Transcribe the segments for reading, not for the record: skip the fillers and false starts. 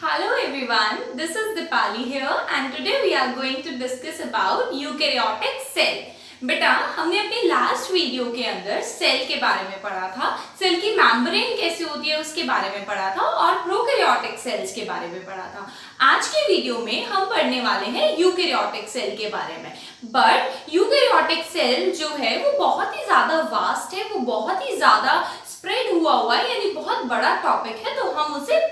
Hello everyone, this is Dipali here and today we are going to discuss about eukaryotic cell. बेटा हमने अपनी last video के अंदर cell के बारे में पढ़ा था, सेल की मेम्ब्रेन कैसे होती है उसके बारे में पढ़ा था और प्रोकैरियोटिक सेल्स के बारे में पढ़ा था। आज के वीडियो में हम पढ़ने वाले हैं यूकैरियोटिक सेल के बारे में। बट यूकैरियोटिक सेल जो है वो बहुत ही ज्यादा वास्ट है, वो बहुत ही ज्यादा स्प्रेड हुआ है, यानी बहुत बड़ा टॉपिक है, तो हम उसे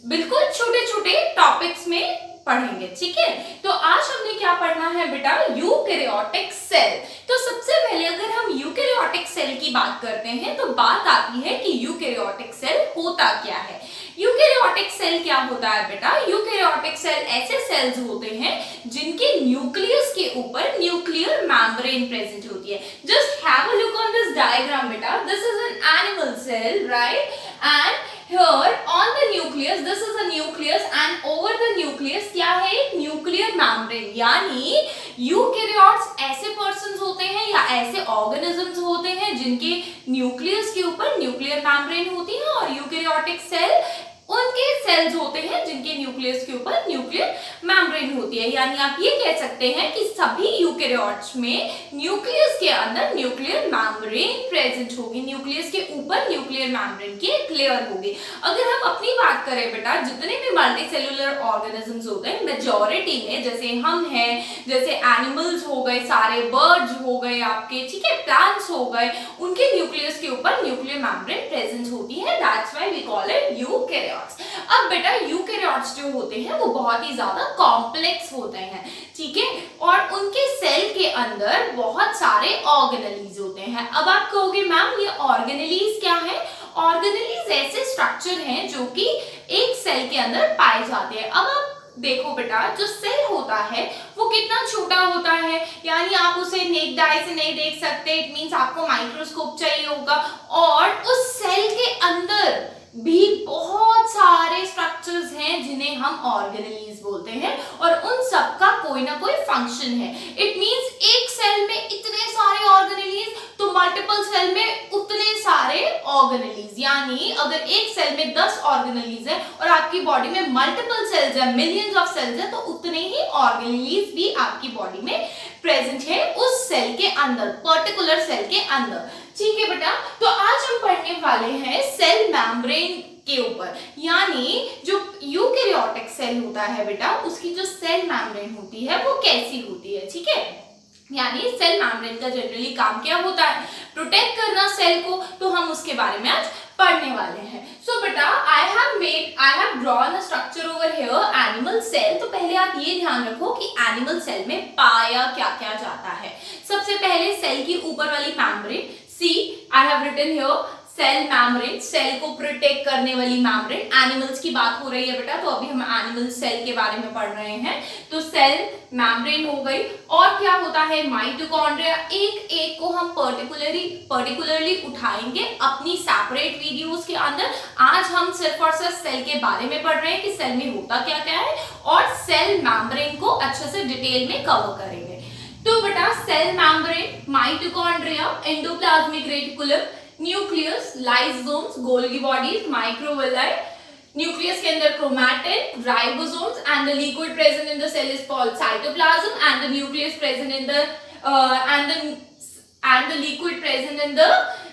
बिल्कुल छोटे छोटे टॉपिक्स में पढ़ेंगे। ठीक है, तो आज हमने क्या पढ़ना है बेटा, यूकैरियोटिक सेल। तो सबसे पहले अगर हम यूकैरियोटिक सेल की बात करते हैं तो बात आती है कि यूकैरियोटिक सेल होता क्या है। यूकैरियोटिक सेल क्या होता है बेटा, यूकैरियोटिक सेल ऐसे सेल्स होते हैं जिनके न्यूक्लियस के ऊपर न्यूक्लियर मेम्ब्रेन प्रेजेंट होती है। Just have a look on this diagram बेटा, this is an animal cell, right, and here on the nucleus, this is a nucleus and over the nucleus क्या है, एक न्यूक्लियर मेम्ब्रेन। यानी eukaryotes ऐसे persons होते हैं या ऐसे ऑर्गेनिजम्स होते हैं जिनके न्यूक्लियस के ऊपर न्यूक्लियर मेम्ब्रेन होती है, और यूकैरियोटिक सेल उनके सेल्स होते हैं जिनके न्यूक्लियस के ऊपर न्यूक्लियर मेम्ब्रेन होती है। यानी आप ये कह सकते हैं कि सभी यूकैरियोट्स में न्यूक्लियस के अंदर न्यूक्लियर मेम्ब्रेन प्रेजेंट होगी, न्यूक्लियस के ऊपर न्यूक्लियर मेम्ब्रेन की एक लेयर होगी। अगर हम अपनी बात करें बेटा, जितने भी मल्टीसेलुलर ऑर्गेनिजम्स होते हैं मेजॉरिटी में, जैसे हम हैं, जैसे एनिमल्स हो गए, सारे बर्ड्स हो गए आपके, ठीक है, प्लांट्स हो गए, उनके न्यूक्लियस के ऊपर न्यूक्लियर मेम्ब्रेन प्रेजेंट होती है। That's why we call it eukaryotes. अब बेटा यूकैरियोट्स जो होते हैं वो बहुत ही ज्यादा कॉम्प्लेक्स होते हैं, ठीक है, और उनके सेल के अंदर बहुत सारे ऑर्गेनेलीज होते हैं। अब आप कहोगे मैम ये ऑर्गेनेलीज क्या है? ऑर्गेनेलीज ऐसे स्ट्रक्चर हैं जो कि एक सेल के अंदर पाए जाते हैं। अब आप देखो बेटा, जो सेल होता है वो कितना छोटा होता है, यानी आप उसे नेक्ड आई से नहीं देख सकते, इट मींस आपको माइक्रोस्कोप चाहिए होगा, और उस सेल के अंदर भी बहुत सारे स्ट्रक्चर्स हैं जिन्हें हम ऑर्गेनेलीज बोलते हैं, और उन सब का कोई ना कोई फंक्शन है। इट मींस एक सेल में इतने सारे ऑर्गेनेलीज तो मल्टीपल सेल में उतने सारे ऑर्गेनेलीज। यानी अगर एक सेल में 10 ऑर्गेनेलीज है और आपकी बॉडी में मल्टीपल सेल्स है, मिलियंस ऑफ सेल्स है, तो उतने ही ऑर्गेनेलीज भी आपकी बॉडी में प्रेजेंट है उस सेल के अंदर, पर्टिकुलर सेल के अंदर। ठीक है बेटा, तो आज हम पढ़ने वाले हैं सेल मेम्ब्रेन के ऊपर। यानी जो यूकैरियोटिक सेल होता है बेटा, उसकी जो सेल मेम्ब्रेन होती है वो कैसी होती है। ठीक है, यानी सेल मेम्ब्रेन का जनरली काम क्या होता है, प्रोटेक्ट करना सेल को, तो हम उसके बारे में आज पढ़ने वाले हैं। सो बेटा I have drawn a structure over here, animal cell. तो पहले आप ये ध्यान रखो कि एनिमल सेल में पाया क्या क्या जाता है। सबसे पहले सेल की ऊपर वाली membrane, see I have written here cell membrane, cell को प्रोटेक्ट करने वाली मेम्ब्रेन। एनिमल्स की बात हो रही है बेटा, तो अभी हम एनिमल सेल के बारे में पढ़ रहे हैं। तो सेल मेम्ब्रेन हो गई, और क्या होता है, माइटोकॉन्ड्रिया। एक एक को हम पर्टिकुलरली उठाएंगे अपनी सेपरेट वीडियोस के अंदर। आज हम सिर्फ और सिर्फ सेल के बारे में पढ़ रहे हैं कि सेल में होता क्या क्या है, और सेल मेम्ब्रेन को अच्छे से डिटेल में कवर करेंगे। तो बेटा cell membrane, mitochondria, endoplasmic reticulum, nucleus, lysosomes, Golgi bodies, microvilli, nucleus के अंदर chromatin, ribosomes, and the liquid present in the cell is called cytoplasm, and the nucleus present in the and the liquid present in the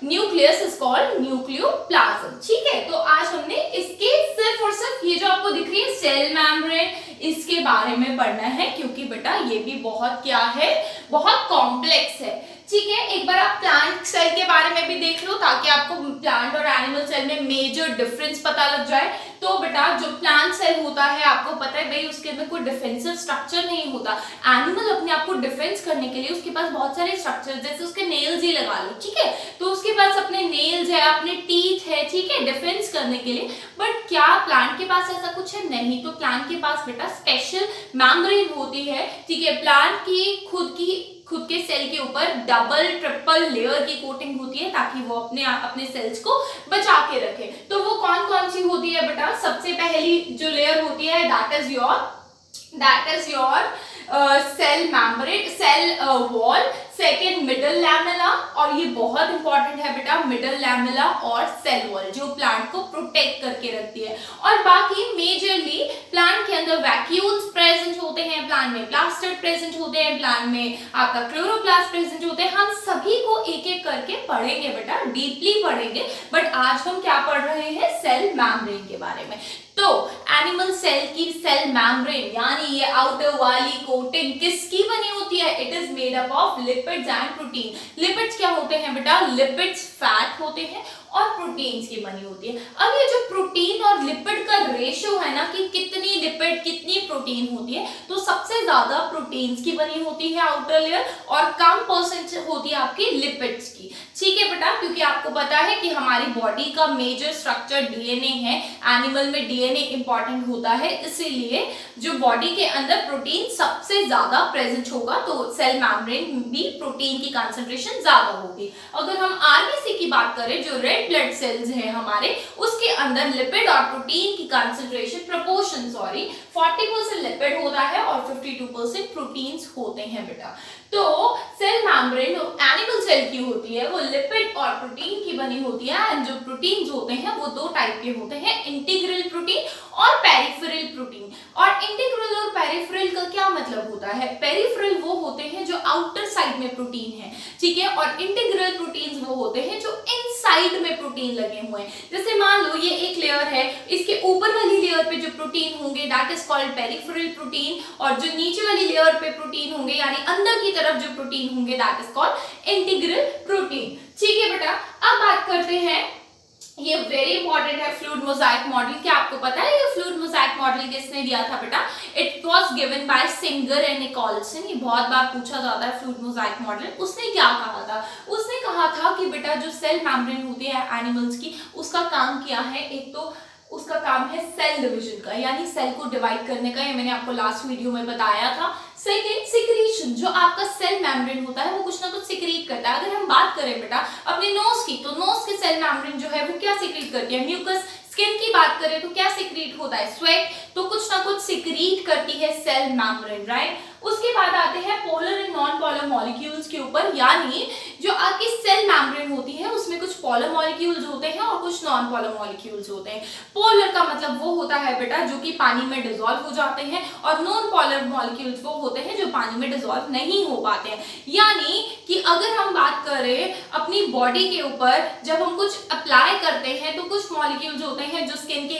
nucleus is called nucleoplasm। ठीक है, तो आज हमने इसके सिर्फ और सिर्फ ये जो आपको दिख रही है सेल मेम्ब्रेन, इसके बारे में पढ़ना है, क्योंकि बेटा ये भी बहुत क्या है, बहुत कॉम्प्लेक्स है। ठीक है, एक बार आप प्लांट सेल के बारे में भी देख लो ताकि आपको प्लांट और एनिमल सेल में मेजर डिफरेंस पता लग जाए। तो बेटा जो प्लांट सेल होता है, आपको पता है भाई उसके अंदर कोई डिफेंसिव स्ट्रक्चर नहीं होता। एनिमल अपने आप को डिफेंस करने के लिए उसके पास बहुत सारे स्ट्रक्चर, जैसे उसके नेल्स ही लगा लो, ठीक है, तो उसके पास अपने नेल्स है, अपने टीथ है, ठीक है, डिफेंस करने के लिए। बट क्या प्लांट के पास ऐसा कुछ है? नहीं। तो प्लांट के पास बेटा स्पेशल मेम्ब्रेन होती है, ठीक है, प्लांट की खुद के सेल के ऊपर डबल ट्रिपल लेयर की कोटिंग होती है ताकि वो अपने सेल्स को बचा के रखे। तो वो कौन कौन सी होती है बेटा? सबसे पहली जो लेयर होती है that is your cell membrane, cell wall, second middle lamella, और ये बहुत इंपॉर्टेंट है बेटा, मिडल लैमेला और सेल वॉल जो प्लांट को प्रोटेक्ट करके रखती है। और बाकी मेजरली वैक्यूल्स प्रेजेंट होते हैं प्लांट में, प्लास्टिड प्रेजेंट होते हैं प्लांट में, आपका क्लोरोप्लास्ट प्रेजेंट होते हैं। हम सभी को एक एक करके पढ़ेंगे बेटा, डीपली पढ़ेंगे, बट आज हम क्या पढ़ रहे हैं, सेल मेम्ब्रेन के बारे में। तो एनिमल सेल की सेल मेम्ब्रेन यानी ये आउटर वाली कोटिंग किसकी बनी होती है, it is made up of lipids and protein. Lipids क्या होते हैं बेटा, लिपिड्स फैट होते हैं और प्रोटीन्स की बनी होती है। अब ये जो प्रोटीन और लिपिड का रेशियो है ना कि कितनी लिपिड कितनी प्रोटीन होती है, तो सबसे ज्यादा प्रोटीन्स की बनी होती है आउटर लेयर और कम परसेंट होती है आपकी लिपिड्स की। ठीक है बेटा, क्योंकि आपको पता है कि हमारी बॉडी का मेजर स्ट्रक्चर डीएनए है, एनिमल में डीएनए इंपॉर्टेंट होता है, इसीलिए जो बॉडी के अंदर प्रोटीन सबसे ज्यादा प्रेजेंट होगा, तो सेल मेम्ब्रेन में भी प्रोटीन की कंसंट्रेशन ज्यादा होगी। अगर हम आरबीसी की बात करें, जो रेड ब्लड सेल्स है हमारे, उसके अंदर लिपिड और प्रोटीन की कंसंट्रेशन प्रोपोर्शन 40% लिपिड होता है और 52% प्रोटीन्स होते हैं बेटा। तो सेल मेम्ब्रेन एनिमल सेल की होती है, वो लिपिड और प्रोटीन की बनी होती है, एंड जो प्रोटीन्स होते हैं वो दो टाइप के होते हैं, इंटीग्रल प्रोटीन और पेरिफेरल प्रोटीन। और इंटीग्रल और पेरिफेरल का क्या मतलब होता है, पेरिफेरल वो होते हैं जो आउटर साइड में प्रोटीन है, ठीक है, और इंटीग्रल प्रोटीन्स वो होते हैं जो इनसाइड में प्रोटीन लगे हुए हैं। जैसे मान लो ये एक लेयर है, इसके ऊपर वाली लेयर पे जो प्रोटीन होंगे that is called peripheral protein, और जो नीचे वाली लेयर पे प्रोटीन होंगे यानी अंदर की तरफ जो प्रोटीन होंगे that is called integral protein. ठीक है बेटा, अब बात करते हैं, ये वेरी इंपॉर्टेंट है फ्लूइड मोज़ाइक मॉडल। क्या आपको पता है ये फ्लूइड मोज़ाइक मॉडल किसने दिया था बेटा, it was given by Singer and Nicolson. ये बहुत बार पूछा जाता है फ्लूइड मोज़ाइक मॉडल। उसने क्या कहा था, उसने कहा था कि बेटा जो सेल मेम्ब्रेन होती है एनिमल्स की, उसका काम क्या है, एक तो उसका काम है सेल डिवीजन का, यानी सेल को डिवाइड करने का, ये मैंने आपको लास्ट वीडियो में बताया था। सेकेंड सिक्रीशन, जो आपका सेल मेम्ब्रेन होता है वो कुछ ना कुछ सिक्रीट करता है। अगर हम बात करें बेटा अपने नोज की, तो नोज के सेल मेम्ब्रेन जो है वो क्या सिक्रीट करती है, म्यूकस। स्किन की बात करें तो क्या सिक्रीट होता है, स्वेट, तो कुछ ना कुछ सिक्रीट करती है सेल मेम्ब्रेन, राइट। उसके बाद आते हैं polar and non polar molecules के ऊपर, यानी जो आपकी सेल मेम्ब्रेन होती है उसमें कुछ पोलर मॉलिक्यूल्स होते हैं और कुछ नॉन पोलर मॉलिक्यूल्स होते हैं। पोलर का मतलब वो होता है बेटा जो कि पानी में डिसॉल्व हो जाते हैं, और नॉन पोलर मॉलिक्यूल्स वो होते हैं जो पानी में डिसॉल्व नहीं हो पाते हैं। यानी कि अगर हम बात करें अपनी बॉडी के ऊपर, जब हम कुछ अप्लाई करते हैं तो कुछ मॉलिक्यूल्स होते हैं जो स्किन के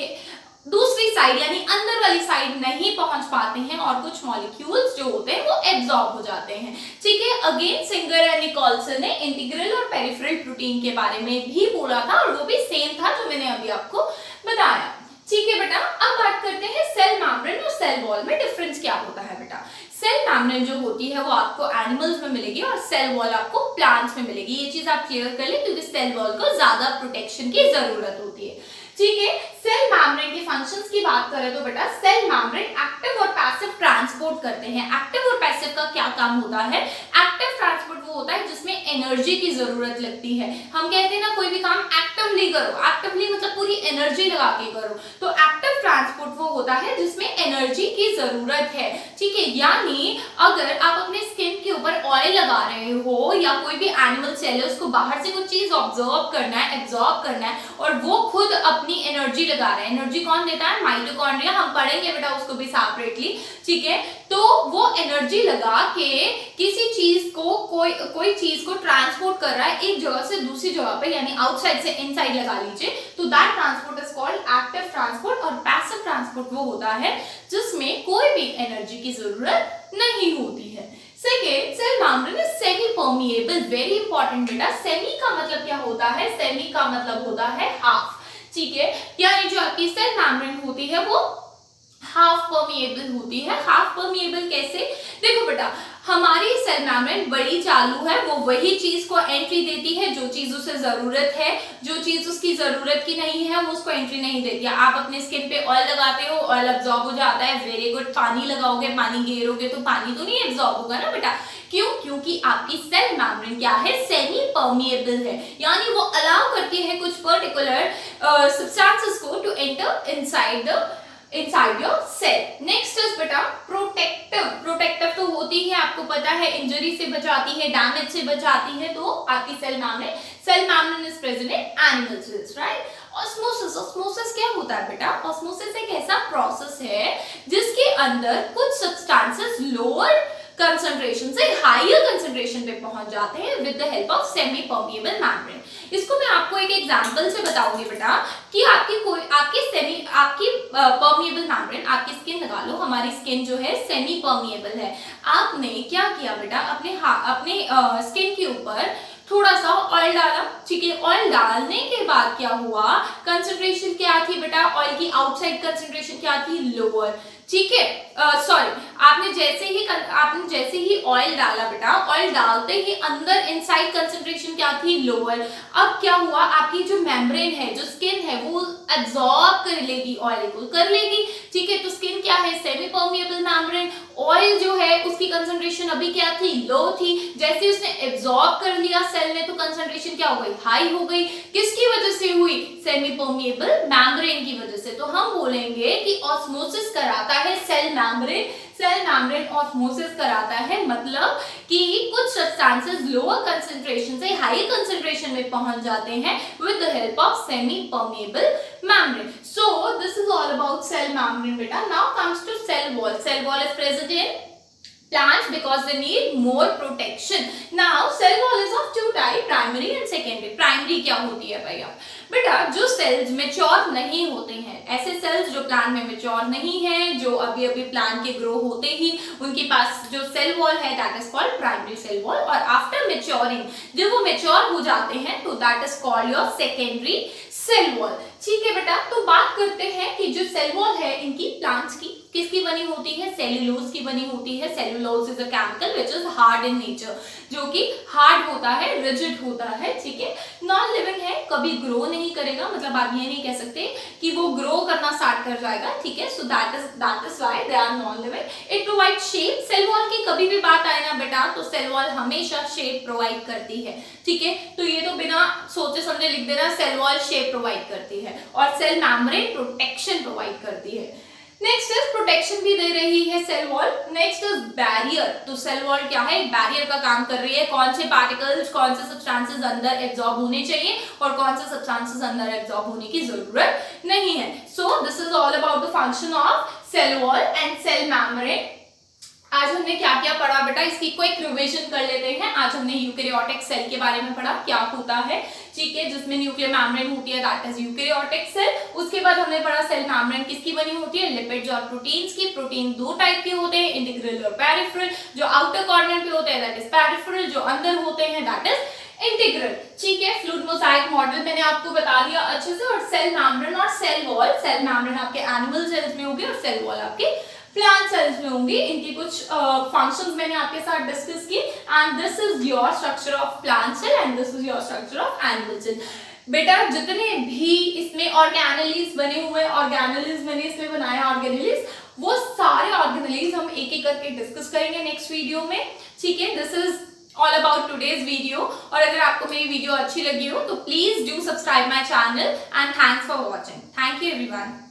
दूसरी साइड यानी अंदर वाली साइड नहीं पहुंच पाते हैं, और कुछ मॉलिक्यूल्स जो होते हैं वो एब्जॉर्ब हो जाते हैं। ठीक है, अगेन सिंगर एंड निकोलसन ने इंटीग्रल और पेरिफेरल प्रोटीन के बारे में भी बोला था, और वो भी सेम था जो मैंने अभी आपको बताया। ठीक है बेटा, अब बात करते हैं सेल मेम्ब्रेन और सेल वॉल में डिफरेंस क्या होता है बेटा। सेल मेम्ब्रेन जो होती है वो आपको एनिमल्स में मिलेगी और सेल वॉल आपको प्लांट्स में मिलेगी। ये चीज आप क्लियर कर लें, क्योंकि सेल वॉल को ज्यादा प्रोटेक्शन की जरूरत होती है। ठीक है, सेल मेम्ब्रेन के फंक्शंस की बात करें तो बेटा सेल मेम्ब्रेन एक्टिव और पैसिव ट्रांसपोर्ट करते हैं। एक्टिव और पैसिव का क्या काम होता है, एक्टिव ट्रांसपोर्ट वो होता है जिसमें एनर्जी की जरूरत लगती है। हम कहते हैं ना कोई भी काम एक्टिवली करो, एक्टिवली मतलब पूरी एनर्जी लगा के करो, तो एक्टिव ट्रांसपोर्ट वो होता है जिसमें एनर्जी की जरूरत है। ठीक है, यानी अगर आप अपने स्किन के ऊपर ऑयल लगा रहे हो या कोई भी एनिमल सेल है उसको बाहर से कुछ चीज ऑब्जर्व करना है, एब्जॉर्ब करना है, और वो खुद अपनी एनर्जी लगा रहे हैं। एनर्जी कौन देता है, माइटोकॉन्ड्रिया, हम पढ़ेंगे बेटा उसको भी सेपरेटली। ठीक है, तो वो एनर्जी लगा के किसी चीज को कोई चीज को ट्रांसपोर्ट कर रहा है एक जगह से दूसरी जगह पे, यानी आउटसाइड से इनसाइड लगा लीजिए, तो that transport is called active transport. और पैसिव ट्रांसपोर्ट वो होता है जिसमें कोई भी एनर्जी की जरूरत नहीं होती है। Second, cell membrane is semi permeable, very important बेटा। सेमी का मतलब क्या होता है, सेमी का मतलब होता है हाफ। ठीक है, यानी जो आपकी सेल मेम्ब्रेन होती है वो हाफ परमिएबल होती है। हाफ परमिएबल कैसे, देखो बेटा हमारी सेल मेम्ब्रेन बड़ी चालू है, वो वही चीज को एंट्री देती है जो चीज उसे जरूरत है, जो चीज उसकी जरूरत की नहीं है वो उसको एंट्री नहीं देती है। आप अपने स्किन पे ऑयल लगाते हो, ऑयल एब्जॉर्ब हो जाता है, वेरी गुड। पानी लगाओगे, पानी गेरोगे तो पानी तो नहीं एब्जॉर्ब होगा ना बेटा, क्यों, क्योंकि आपकी सेल मेम्ब्रेन क्या है, सेमी परमिएबल है, यानी वो अलाउ करती है कुछ पर्टिकुलर सब्सटेंसेस को to enter inside your cell. Next is बेटा प्रोटेक्टिव। प्रोटेक्टिव तो होती है, आपको पता है, इंजरी से बचाती है, डैमेज से बचाती है, तो आपकी cell membrane is present in animal cells, right. Osmosis, osmosis क्या होता है बेटा, ऑस्मोसिस एक ऐसा प्रोसेस है जिसके अंदर कुछ सब्सटेंसेस लोअर कंसंट्रेशन से हायर कंसंट्रेशन पे पहुंच जाते हैं with the help of semi permeable membrane. इसको मैं आपको एक एग्जांपल से बताऊंगी बेटा कि आपकी परमिएबल मेम्ब्रेन, आपकी स्किन लगा लो, हमारी स्किन जो है सेमी परमिएबल है। आपने क्या किया बेटा, अपने स्किन के ऊपर थोड़ा सा ऑयल डाला, ठीक है। ऑयल डालने के बाद क्या हुआ, कंसंट्रेशन क्या थी बेटा, ऑयल की आउटसाइड कंसंट्रेशन क्या थी, लोअर, ठीक है। सॉरी, आपने जैसे ही ऑयल डाला बेटा, ऑयल डालते ही अंदर इनसाइड कंसंट्रेशन क्या थी, लोअर। अब क्या हुआ, आपकी जो मेम्ब्रेन है, जो स्किन है, वो एब्जॉर्ब कर लेगी, ऑयल को कर लेगी, ठीक है। तो स्किन क्या है, सेमी परमिएबल मेम्ब्रेन। ऑयल जो है उसकी कंसंट्रेशन अभी क्या थी, लो थी। जैसे उसने एब्जॉर्ब कर लिया सेल ने, तो कंसंट्रेशन क्या हो गई, हाई हो गई। किसकी वजह से हुई, सेमी परमिएबल मेम्ब्रेन की वजह से। तो हम बोलेंगे कि ऑस्मोसिस कराता है सेल मेम्ब्रेन ऑस्मोसिस कराता है, मतलब कि कुछ सब्सटेंसेस लोअर कंसंट्रेशन से हाई कंसंट्रेशन में पहुंच जाते हैं with the help of semi permeable membrane. So this is all about cell membrane beta. Now comes to cell wall. Cell wall is present in plants because they need more protection. Now cell wall is of two type, primary and secondary. Primary क्या होती है भैया, बेटा जो sales mature नहीं होते हैं, ऐसे सेल्स जो प्लांट में मेच्योर नहीं है, जो अभी अभी प्लांट के ग्रो होते ही उनके पास जो सेल वॉल है that is called primary cell wall. और आफ्टर मेच्योरिंग जब वो मेच्योर हो जाते हैं तो that is called your secondary cell wall, ठीक है बेटा। तो बात करते हैं कि जो सेल वॉल है इनकी प्लांट्स की किसकी बनी होती है, सेल्यूलोज की बनी होती है। Cellulose is a chemical which is hard in nature, जो कि हार्ड होता है, रिजिड होता है, ठीक है। नॉन लिविंग है, कभी ग्रो नहीं करेगा, मतलब आप ये नहीं कह सकते कि वो ग्रो करना स्टार्ट कर जाएगा, ठीक है। So that is why they are non living. It provide shape. Cell wall की कभी भी बात आए ना बेटा, तो सेल वॉल हमेशा शेप प्रोवाइड करती है, ठीक है। तो ये तो बिना सोचे समझे लिख देना, सेल वॉल शेप प्रोवाइड करती है और सेल मेम्ब्रेन प्रोटेक्शन प्रोवाइड करती है। नेक्स्ट इज प्रोटेक्शन भी दे रही है cell wall. Next is barrier. तो सेल वॉल क्या है, बैरियर का काम कर रही है। कौन से पार्टिकल्स, कौन से सब्सटेंसेस अंदर एब्जॉर्ब होने चाहिए और कौन से सब्सटेंसेस अंदर एब्जॉर्ब होने की जरूरत नहीं है। So this is all about the function of cell wall and cell membrane. आज हमने क्या क्या पढ़ा बेटा, इसकी क्विक रिवीजन कर लेते हैं। आज हमने यूकैरियोटिक सेल के बारे में पढ़ा, क्या होता है, ठीक है, जिसमें न्यूक्लियर मेम्ब्रेन होती है दैट इज यूकैरियोटिक सेल। उसके बाद हमने पढ़ा सेल मेम्ब्रेन किसकी बनी होती है, लिपिड्स और प्रोटीन्स की। प्रोटीन दो टाइप के होते हैं, इंटीग्रल और पेरिफेरल। जो आउटर कॉर्नर पे होते हैं दैट इज पेरिफेरल, जो अंदर होते हैं दैट इज इंटीग्रल, ठीक है। फ्लूइड मोज़ाइक मॉडल मैंने आपको बता दिया अच्छे से। और सेल मेम्ब्रेन और सेल वॉल, सेल मेम्ब्रेन आपके एनिमल सेल्स में होगी और सेल वॉल आपके प्लांट सेल्स में होंगी। इनकी कुछ फंक्शंस मैंने आपके साथ डिस्कस की। And this is your structure of plant cell and this is your structure of animal cell. बेटा जितने भी इसमें ऑर्गेनेलीज बने हुए, ऑर्गेनेलीज मैंने इसमें बनाया ऑर्गेनेलीज, वो सारे ऑर्गेनेलीज हम एक एक करके डिस्कस करेंगे नेक्स्ट वीडियो में, ठीक है। This is all about today's video. और अगर आपको मेरी वीडियो अच्छी लगी हो तो please do subscribe my channel and thanks for watching. Thank you everyone.